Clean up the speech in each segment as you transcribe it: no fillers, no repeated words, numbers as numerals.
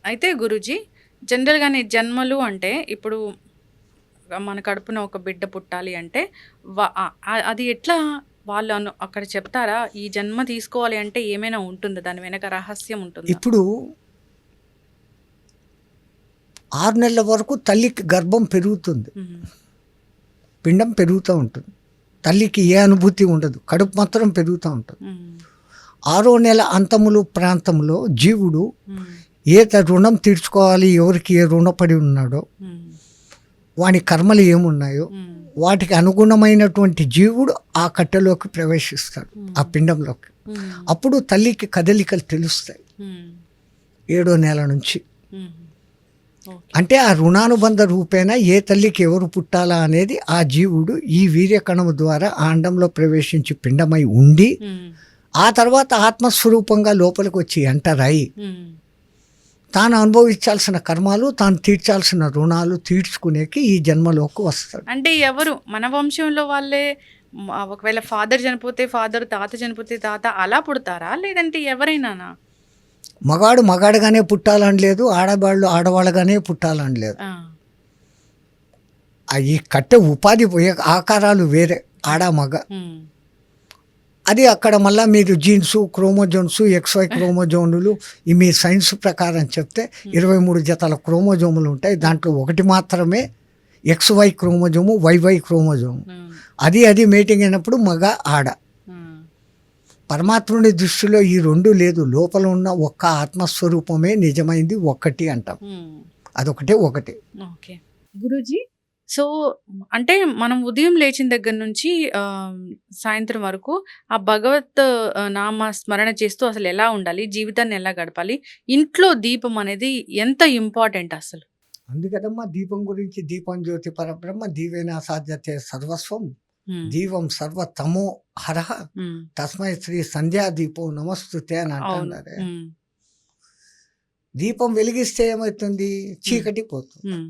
అయితే గురూజీ జనరల్‌గానే జన్మలు అంటే ఇప్పుడు మన కడుపున ఒక బిడ్డ పుట్టాలి అంటే అది ఎట్లా వాళ్ళు అక్కడ చెప్తారా? ఈ జన్మ తీసుకోవాలి అంటే ఏమైనా ఉంటుందా? దాని వెనక రహస్యం ఉంటుందా? ఇప్పుడు 6 నెలల వరకు తల్లికి గర్భం పెరుగుతుంది. హుహు. పిండం పెరుగుతూ ఉంటుంది. తల్లికి ఏ అనుభూతి ఉండదు. కడుపు మాత్రం పెరుగుతూ ఉంటుంది. హ్మ్. 6వ నెల అంతములు ప్రాంతంలో జీవుడు హ్మ్. రుణం తీర్చుకోవాలి, ఎవరికి ఏ రుణపడి ఉన్నాడో, హ్మ్. వాని కర్మలు ఏమున్నాయో హ్మ్. వాటికి అనుగుణమైనటువంటి జీవుడు ఆ కట్టెలోకి ప్రవేశిస్తాడు, ఆ పిండంలోకి. హ్మ్. అప్పుడు తల్లికి కదలికలు తెలుస్తాయి హ్మ్. 7వ నెల నుంచి. హ్మ్. ఓకే. అంటే ఆ రుణానుబంధ రూపేణ ఏ తల్లికి ఎవరు పుట్టాలా అనేది ఆ జీవుడు ఈ వీర్యకణము ద్వారా ఆ అండంలో ప్రవేశించి పిండమై ఉండి హ్మ్. ఆ తర్వాత ఆత్మస్వరూపంగా లోపలికి వచ్చి ఎంటర్ అయి హ్మ్. తాను అనుభవించాల్సిన కర్మాలు, తాను తీర్చాల్సిన రుణాలు తీర్చుకునేకి ఈ జన్మలోకి వస్తాడు. అంటే ఎవరు మన వంశంలో వాళ్ళే ఒకవేళ ఫాదర్ చనిపోతే ఫాదర్, తాత చనిపోతే తాత అలా పుడతారా? లేదంటే ఎవరైనానా? మగాడు మగాడుగానే పుట్టాలని లేదు, ఆడవాళ్ళు ఆడవాళ్ళగానే పుట్టాలని లేదు. ఆ! ఈ కట్టె ఉపాధి ఆకారాలు వేరే, ఆడ మగ. హ్మ్. అది అక్కడ మళ్ళీ మీరు జీన్సు, క్రోమోజోమ్స్, XY క్రోమోజోములు ఈ మీ సైన్స్ ప్రకారం చెప్తే 23 జతల క్రోమోజోములు ఉంటాయి. దాంట్లో ఒకటి మాత్రమే XY క్రోమోజోము, YY క్రోమోజోము. హ్మ్. అది మేటింగ్ అయినప్పుడు మగ, ఆడ. హ్మ్. పరమాత్ముని దృష్టిలో ఈ రెండు లేదు. లోపల ఉన్న ఒక్క ఆత్మస్వరూపమే నిజమైంది, ఒక్కటి అంటాం. హ్మ్. అదొకటే ఒకటి. ఓకే. గురూజీ సో, అంటే మనం ఉదయం లేచిన దగ్గర నుంచి సాయంత్రం వరకు ఆ భగవత్ నామ స్మరణ చేస్తూ అసలు ఎలా ఉండాలి? జీవితాన్ని ఎలా గడపాలి? ఇంట్లో దీపం అనేది ఎంత ఇంపార్టెంట్ అసలు? అందుకదమ్మా దీపం గురించి, దీపం జ్యోతి పరబ్రహ్మ దీవేనా సాధ్యతే సర్వస్వం హ్మ్. దీవం సర్వతమో హరః హ్మ్. తస్మై శ్రీ సంధ్యా దీపో నమస్తుతే అని అవును. అంటున్నారే. హ్మ్. దీపం వెలిగిస్తే ఏమవుతుంది? హ్మ్. చీకటి పోతుంది. హ్మ్.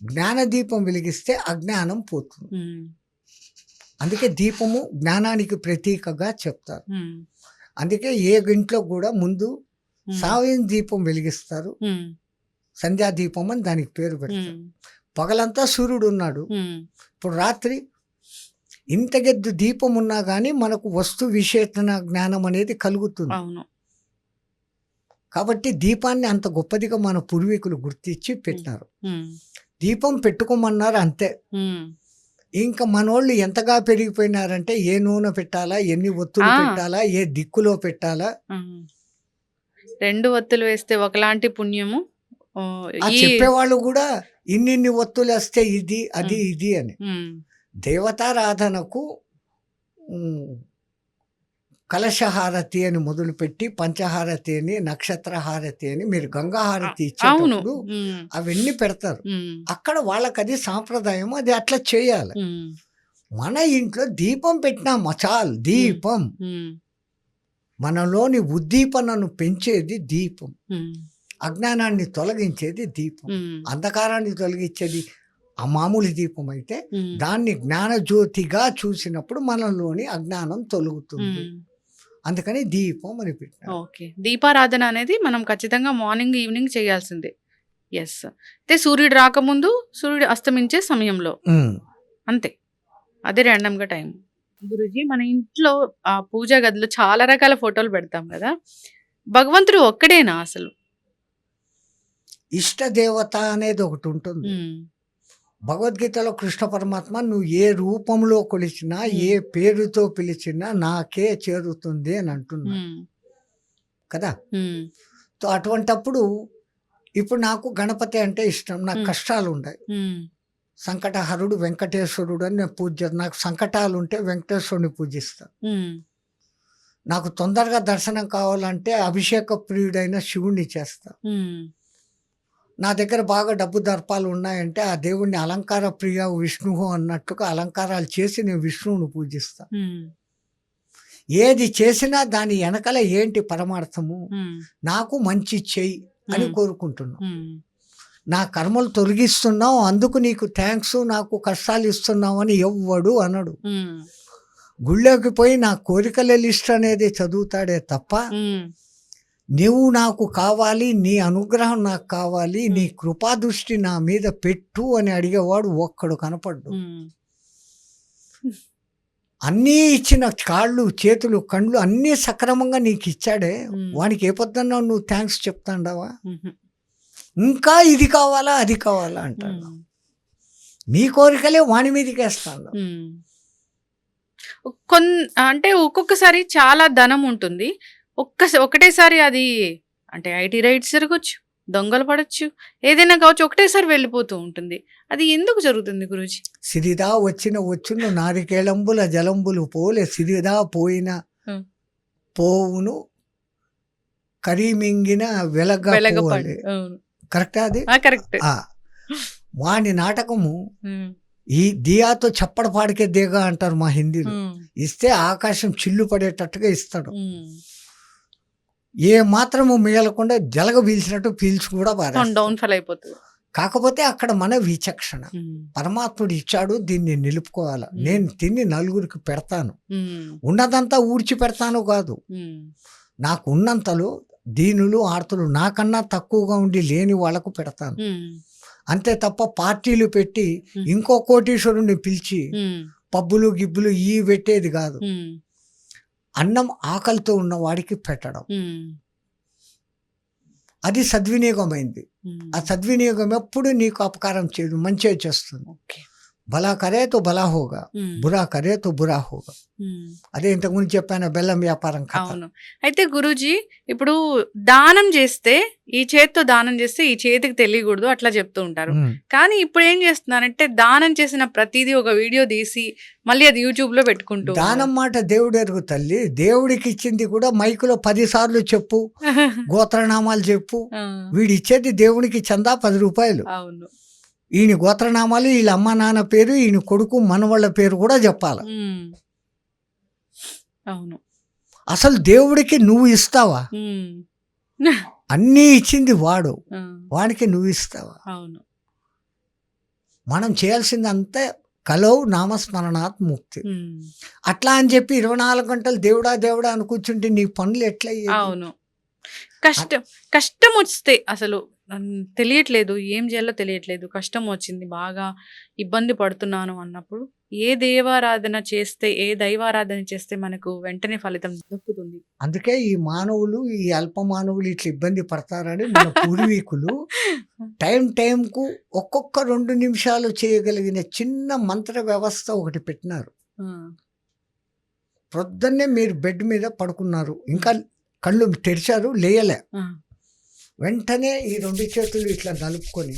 జ్ఞాన దీపం వెలిగిస్తే అజ్ఞానం పోతుంది. హ్మ్. అందుకే దీపము జ్ఞానానికి ప్రతీకగా చెప్తారు. హ్మ్. అందుకే ఏ ఇంట్లో కూడా ముందు హ్మ్. సాయం దీపం వెలిగిస్తారు. హ్మ్. సంధ్యా దీపం అని దానికి పేరు పెడతారు. హ్మ్. పగలంతా సూర్యుడు ఉన్నాడు, హ్మ్. ఇప్పుడు రాత్రి ఇంతగెద్దు దీపం ఉన్నా కానీ మనకు వస్తు విశేషణ జ్ఞానం అనేది కలుగుతుంది. అవును. కాబట్టి దీపాన్ని అంత గొప్పదిగా మన పూర్వీకులు గుర్తించి పెట్టినారు. హ్మ్. దీపం పెట్టుకోమన్నారు అంతే. హ్మ్. ఇంకా మనోళ్ళు ఎంతగా పెరిగిపోయినారంటే ఏ నూనె పెట్టాలా, ఎన్ని ఒత్తులు ఆ! పెట్టాలా, ఏ దిక్కులో పెట్టాలా, హ్మ్. 2 ఒత్తులు వేస్తే ఒకలాంటి పుణ్యము. ఆ ఈ చెప్పేవాళ్ళు కూడా ఇన్నిన్ని ఒత్తులేస్తే ఇది, అది, హ్మ్. ఇది అని. హ్మ్. దేవతారాధనకు హ్మ్, కలశహారతి అని మొదలుపెట్టి పంచహారతి అని, నక్షత్రహారతి అని, మీరు అ గంగాహారతి అవును. ఇచ్చేటప్పుడు హ్మ్. అవన్నీ పెడతారు. హ్మ్. అక్కడ వాళ్ళకది సాంప్రదాయం, అది అట్లా చేయాలి. హ్మ్. మన ఇంట్లో దీపం పెట్టినామా చాలు. హ్మ్. దీపం హ్మ్. మనలోని ఉద్దీపనను పెంచేది దీపం. హ్మ్. అజ్ఞానాన్ని తొలగించేది దీపం. హ్మ్. అంధకారాన్ని తొలగించేది ఆ మామూలు దీపం అయితే, హ్మ్. దాన్ని జ్ఞానజ్యోతిగా చూసినప్పుడు మనలోని అజ్ఞానం తొలగుతుంది. హ్మ్. అందుకని దీపం అని పెట్టినారు. ఓకే. దీపారాధన అనేది మనం ఖచ్చితంగా మార్నింగ్, ఈవినింగ్ చేయాల్సిందే. యెస్. అయితే సూర్యుడు రాకముందు, సూర్యుడు అస్తమించే సమయంలో. హ్మ్. అంతే. అదే ర్యాండమ్‌గా టైం. గురూజీ మన ఇంట్లో పూజా గదిలో చాలా రకాల ఫోటోలు పెడతాం గదా! భగవంతుడు ఒక్కడేనా అసలు? ఇష్ట దేవత అనేది ఒకటి ఉంటుంది. హ్మ్. భగవద్గీతలో కృష్ణ పరమాత్మ నువ్వు ఏ రూపంలో కొలిచినా, ఏ హ్మ్. పేరుతో పిలిచినా నాకే చేరుతుంది అని అంటున్నాడు హ్మ్. కదా! హ్మ్. అటువంటప్పుడు ఇప్పుడు నాకు గణపతి అంటే ఇష్టం. నాకు హ్మ్. కష్టాలుంటాయి. హ్మ్. సంకటహరుడు వెంకటేశ్వరుడు అని నేను నాకు సంకటాలుంటే వెంకటేశ్వరుడిని పూజిస్తా. హ్మ్. నాకు తొందరగా దర్శనం కావాలంటే అభిషేక ప్రియుడైన శివుడిని చేస్తా. హ్మ్. నా దగ్గర బాగా డబ్బు దర్పాలు ఉన్నాయంటే ఆ దేవుడిని అలంకార ప్రియ విష్ణువు అన్నట్టుగా అలంకారాలు చేసి నేను విష్ణువుని పూజిస్తా. హ్మ్. ఏది చేసినా దాని వెనకాల ఏంటి పరమార్థము? హ్మ్. నాకు మంచి చెయ్యి అని హ్మ్. కోరుకుంటున్నా. హ్మ్. నా కర్మలు తొలగిస్తున్నావు, అందుకు నీకు థాంక్స్, నాకు కష్టాలు ఇస్తున్నావు అని ఎవ్వడు అనడు. హ్మ్. గుళ్ళోకి పోయి నా కోరికల లిస్ట్ అనేది చదువుతాడే తప్ప హ్మ్. నువ్వు నాకు కావాలి, నీ అనుగ్రహం నాకు కావాలి, నీ కృపాదృష్టి నా మీద పెట్టు అని అడిగేవాడు ఒక్కడు కనపడ్డు. అన్నీ ఇచ్చిన కాళ్ళు చేతులు కళ్ళు అన్నీ సక్రమంగా నీకు ఇచ్చాడే, వానికి ఏ పొద్దున్నా నువ్వు థ్యాంక్స్ చెప్తాండావా? ఇంకా ఇది కావాలా అది కావాలా అంటాడు. నీ కోరికలే వాని మీదకి వేస్తాడు. అంటే ఒక్కొక్కసారి చాలా ధనం ఉంటుంది, ఒకటేసారి అది అంటే ఐటీ రైట్స్ జరగచ్చు, దొంగలు పడచ్చు, ఏదైనా కావచ్చు, ఒకటేసారి వెళ్ళిపోతూ ఉంటుంది. అది ఎందుకు జరుగుతుంది గురూజీ? సిరిదా వచ్చును నారికేళంబుల జలంబులు పోలే, సిరిదా పోయిన పోవును కరిమింగిన వెలగపోలే. కరెక్టా? అది కరెక్ట్. వాని నాటకము ఈ దియాతో చప్పడ పాడికే దిగా అంటారు మా హిందీలో. ఇస్తే ఆకాశం చిల్లు పడేటట్టుగా ఇస్తాడు. ఏ మాత్రము మిగలకుండా జలగ పీల్చినట్టు పీల్చి కూడా డౌన్ఫాల్ అయిపోతుంది. కాకపోతే అక్కడ మన విచక్షణ. పరమాత్ముడు ఇచ్చాడు, దీన్ని నిలుపుకోవాలి. నేను తిని నలుగురికి పెడతాను, ఉన్నదంతా ఊడ్చి పెడతాను కాదు. నాకు ఉన్నంతలో దీనులు ఆర్తులు నాకన్నా తక్కువగా ఉండి లేని వాళ్లకు పెడతాను. అంతే తప్ప పార్టీలు పెట్టి ఇంకో కోటీశ్వరుని పిలిచి పబ్బులు గిబ్బులు ఈ పెట్టేది కాదు. అన్నం ఆకలితో ఉన్న వాడికి పెట్టడం, అది సద్వినియోగమైంది. ఆ సద్వినియోగం ఎప్పుడు నీకు అపకారం చేయదు, మంచిగా చేస్తుంది. భలా కరే తో భలా హోగా, బురా కరే తో బురా హోగా. అదే ఇంతకుముందు చెప్పాను బెల్లం వ్యాపారం. అవును. అయితే గురూజీ, ఇప్పుడు దానం చేస్తే ఈ చేతితో దానం చేస్తే ఈ చేతికి తెలియకూడదు అట్లా చెప్తూ ఉంటారు. కానీ ఇప్పుడు ఏం చేస్తున్నారంటే దానం చేసిన ప్రతిదీ ఒక వీడియో తీసి మళ్ళీ అది యూట్యూబ్ లో పెట్టుకుంటూ. దానం మాట దేవుడు ఎరుగు తల్లి. దేవుడికి ఇచ్చింది కూడా మైకులో 10 సార్లు చెప్పు, గోత్రనామాలు చెప్పు. వీడు ఇచ్చేది దేవునికి చందా 10 రూపాయలు. అవును. ఈయన గోత్రనామాలు, వీళ్ళ అమ్మ నాన్న పేరు, ఈయన కొడుకు మనవాళ్ళ పేరు కూడా చెప్పాలి. అవును. అసలు దేవుడికి నువ్వు ఇస్తావా? అన్నీ ఇచ్చింది వాడు, వాడికి నువ్వు ఇస్తావా? అవును. మనం చేయాల్సింది అంతే కలవు నామస్మరణాత్ ముక్తి. అట్లా అని చెప్పి 24 గంటలు దేవుడా దేవుడా అని కూర్చుంటే నీ పనులు ఎట్లా? అవును. కష్టం వస్తే అసలు తెలియట్లేదు, ఏం చేయాలో తెలియట్లేదు, కష్టం వచ్చింది, బాగా ఇబ్బంది పడుతున్నాను అన్నప్పుడు ఏ దేవారాధన చేస్తే, ఏ దైవారాధన చేస్తే మనకు వెంటనే ఫలితం దక్కుతుంది? అందుకే ఈ మానవులు, ఈ అల్ప మానవులు ఇట్లా ఇబ్బంది పడతారని మన పూర్వీకులు టైంకు ఒక్కొక్క 2 నిమిషాలు చేయగలిగిన చిన్న మంత్ర వ్యవస్థ ఒకటి పెట్టినారు. ప్రొద్దున్నే మీరు బెడ్ మీద పడుకున్నారు, ఇంకా కళ్ళు తెరిచారు, లేయలే, వెంటనే ఈ 2 చేతులు ఇట్లా నలుపుకొని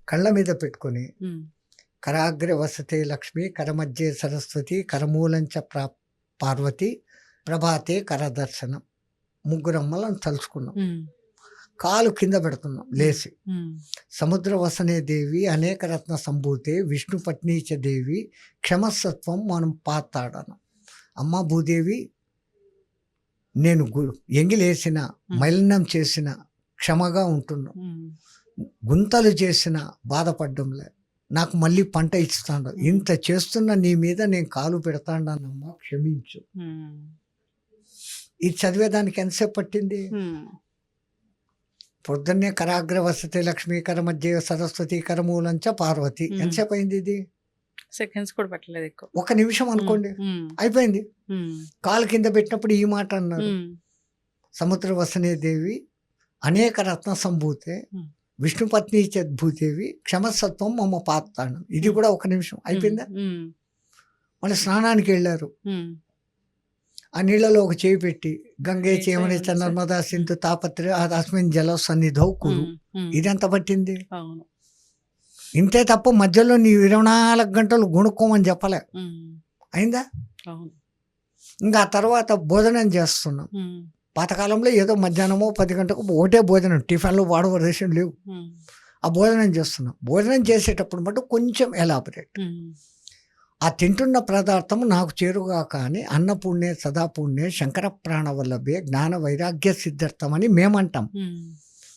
కళ్ళ మీద పెట్టుకొని కరాగ్ర వసతే లక్ష్మి, కరమధ్యే సరస్వతి, కరమూలంచ పార్వతి, ప్రభాతే కరదర్శనం. 3 అమ్మలను తలుచుకున్నాం. కాలు కింద పెడుతున్నాం లేచి. సముద్ర వసనే దేవి, అనేక రత్న సంభూతే, విష్ణు పత్నీచ దేవి, క్షమసత్వం మనం పాతాడను. అమ్మ భూదేవి, నేను ఎంగిలేసిన, మలినం చేసిన క్షమగా ఉంటున్నా, గుంతలు చేసిన బాధపడ్డంలే, నాకు మళ్ళీ పంట ఇస్తాను, ఇంత చేస్తున్న నీ మీద నేను కాలు పెడతానమ్మా, క్షమించు. ఇది చదివేదానికి ఎంతసేపు పట్టింది? పొద్దున్నే కరాగ్ర వసతి లక్ష్మీ, కరమధ్య సరస్వతి, కరమూలంచ పార్వతి. ఎంతసేపు అయింది? ఇది సెకండ్స్ కూడా పట్టలేదు, 1 నిమిషం అనుకోండి, అయిపోయింది. కాలు కింద పెట్టినప్పుడు ఈ మాట అన్నారు, సముద్ర వసనే దేవి, అనేక రత్న సంభూతే, విష్ణు పత్ని భూదేవి, క్షమసత్వం మమ్మ పాతాను. ఇది కూడా 1 నిమిషం అయిపోయిందా? మళ్ళీ స్నానానికి వెళ్ళారు. ఆ నీళ్ళలో ఒక చేయి పెట్టి గంగే చేమని నర్మదా సింధు తాపత్ర అస్మిన్ జల సన్నిధౌ కురు. ఇది ఎంత పట్టింది? ఇంతే తప్ప మధ్యలో నీ 24 గంటలు గుణుక్కోమని చెప్పలే. అయిందా? ఇంకా ఆ తర్వాత భోజనం చేస్తున్నాం. పాతకాలంలో ఏదో మధ్యాహ్నమో 10 గంటలకు ఒకటే భోజనం, టిఫిన్లు వాడవలసిన లేవు. ఆ భోజనం చేస్తున్నాం. భోజనం చేసేటప్పుడు మటు కొంచెం ఎలాబరేట్. ఆ తింటున్న పదార్థం నాకు చేరుగా కానీ అన్నపూర్ణే సదాపూర్ణే శంకర ప్రాణవల్లభే జ్ఞాన వైరాగ్య సిద్ధార్థం అని మేమంటాం.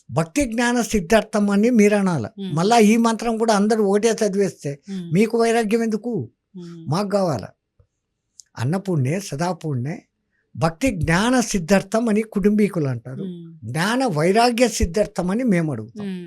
భక్తి జ్ఞాన సిద్ధార్థం అని మీరు అనాలి. మళ్ళీ ఈ మంత్రం కూడా అందరూ ఒకటే చదివేస్తే మీకు వైరాగ్యం ఎందుకు? మాకు కావాలి. అన్నపూర్ణే సదాపూర్ణే భక్తి జ్ఞాన సిద్ధార్థం అని కుటుంబీకులు అంటారు, హ్మ్. జ్ఞాన వైరాగ్య సిద్ధార్థం అని మేము అడుగుతాం. హ్మ్.